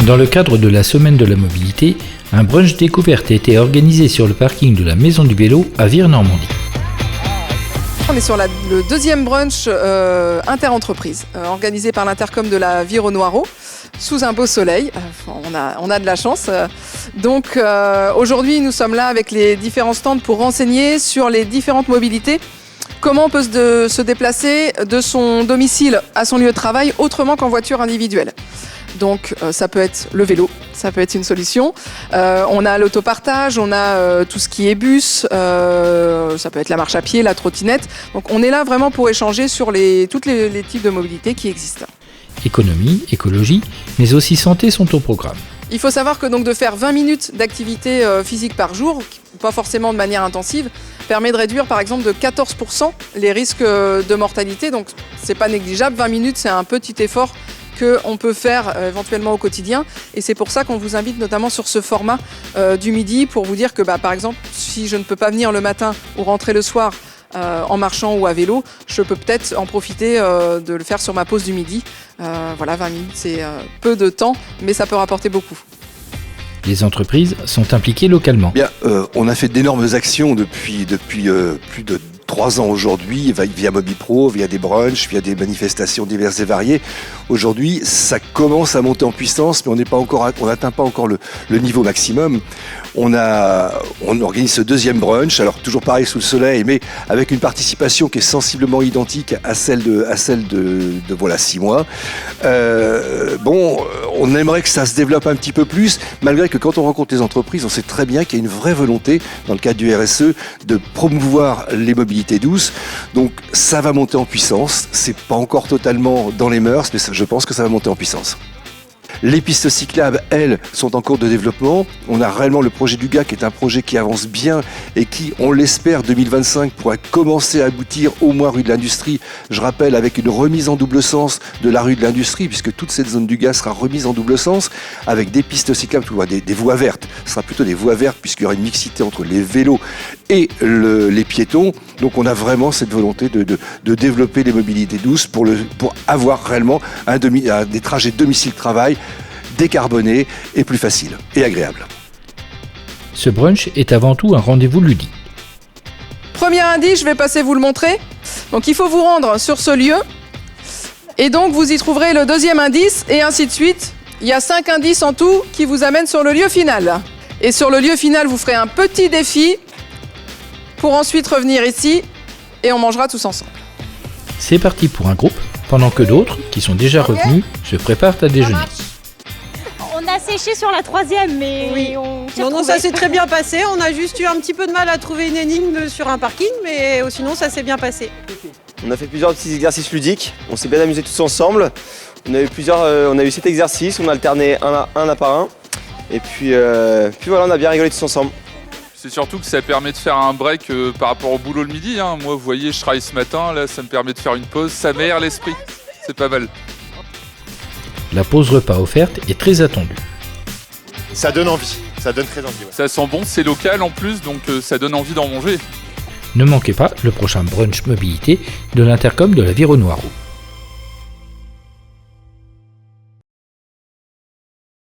Dans le cadre de la Semaine de la mobilité, un brunch découverte a été organisé sur le parking de la Maison du Vélo à Vire-Normandie. On est sur le deuxième brunch interentreprise, organisé par l'Intercom de la Vire-au-Noireau, sous un beau soleil. On a de la chance. Donc aujourd'hui, nous sommes là avec les différents stands pour renseigner sur les différentes mobilités. Comment on peut se déplacer de son domicile à son lieu de travail autrement qu'en voiture individuelle. Donc ça peut être le vélo, ça peut être une solution. On a l'autopartage, on a tout ce qui est bus, ça peut être la marche à pied, la trottinette. Donc on est là vraiment pour échanger sur tous les types de mobilité qui existent. Économie, écologie, mais aussi santé sont au programme. Il faut savoir que donc de faire 20 minutes d'activité physique par jour, pas forcément de manière intensive, permet de réduire par exemple de 14% les risques de mortalité. Donc c'est pas négligeable, 20 minutes c'est un petit effort qu'on peut faire éventuellement au quotidien. Et c'est pour ça qu'on vous invite notamment sur ce format du midi pour vous dire que par exemple, si je ne peux pas venir le matin ou rentrer le soir en marchant ou à vélo, je peux peut-être en profiter de le faire sur ma pause du midi. Voilà, 20 minutes, c'est peu de temps, mais ça peut rapporter beaucoup. Les entreprises sont impliquées localement. Bien, on a fait d'énormes actions depuis plus de 3 ans aujourd'hui, via Mobipro, via des brunchs, via des manifestations diverses et variées. Aujourd'hui, ça commence à monter en puissance, mais on n'atteint pas encore le niveau maximum. On organise ce deuxième brunch, alors toujours pareil sous le soleil, mais avec une participation qui est sensiblement identique à celle de voilà 6 mois. On aimerait que ça se développe un petit peu plus, malgré que quand on rencontre les entreprises, on sait très bien qu'il y a une vraie volonté, dans le cadre du RSE, de promouvoir les mobilités douces. Donc ça va monter en puissance. C'est pas encore totalement dans les mœurs, mais je pense que ça va monter en puissance. Les pistes cyclables, elles, sont en cours de développement. On a réellement le projet du GA qui est un projet qui avance bien et qui, on l'espère, 2025 pourra commencer à aboutir au moins rue de l'Industrie. Je rappelle, avec une remise en double sens de la rue de l'Industrie, puisque toute cette zone du GA sera remise en double sens, avec des pistes cyclables, des voies vertes. Ce sera plutôt des voies vertes, puisqu'il y aura une mixité entre les vélos et les piétons. Donc on a vraiment cette volonté de développer les mobilités douces pour avoir réellement des trajets domicile-travail décarbonés et plus faciles et agréables. Ce brunch est avant tout un rendez-vous ludique. Premier indice, je vais passer vous le montrer. Donc il faut vous rendre sur ce lieu et donc vous y trouverez le deuxième indice et ainsi de suite. Il y a 5 indices en tout qui vous amènent sur le lieu final. Et sur le lieu final, vous ferez un petit défi pour ensuite revenir ici et on mangera tous ensemble. C'est parti pour un groupe, pendant que d'autres, qui sont déjà revenus, se préparent à déjeuner. On a séché sur la 3e, mais oui. Non, ça s'est très bien passé. On a juste eu un petit peu de mal à trouver une énigme sur un parking, mais sinon ça s'est bien passé. On a fait plusieurs petits exercices ludiques. On s'est bien amusés tous ensemble. On a eu 7 exercices, on a alterné un par un. Et puis voilà, on a bien rigolé tous ensemble. C'est surtout que ça permet de faire un break par rapport au boulot le midi. Moi, vous voyez, je travaille ce matin, là, ça me permet de faire une pause. Ça m'aère l'esprit. C'est pas mal. La pause repas offerte est très attendue. Ça donne envie, ça donne très envie. Ouais. Ça sent bon, c'est local en plus, donc ça donne envie d'en manger. Ne manquez pas le prochain brunch mobilité de l'Intercom de la Vire-au-Noireau.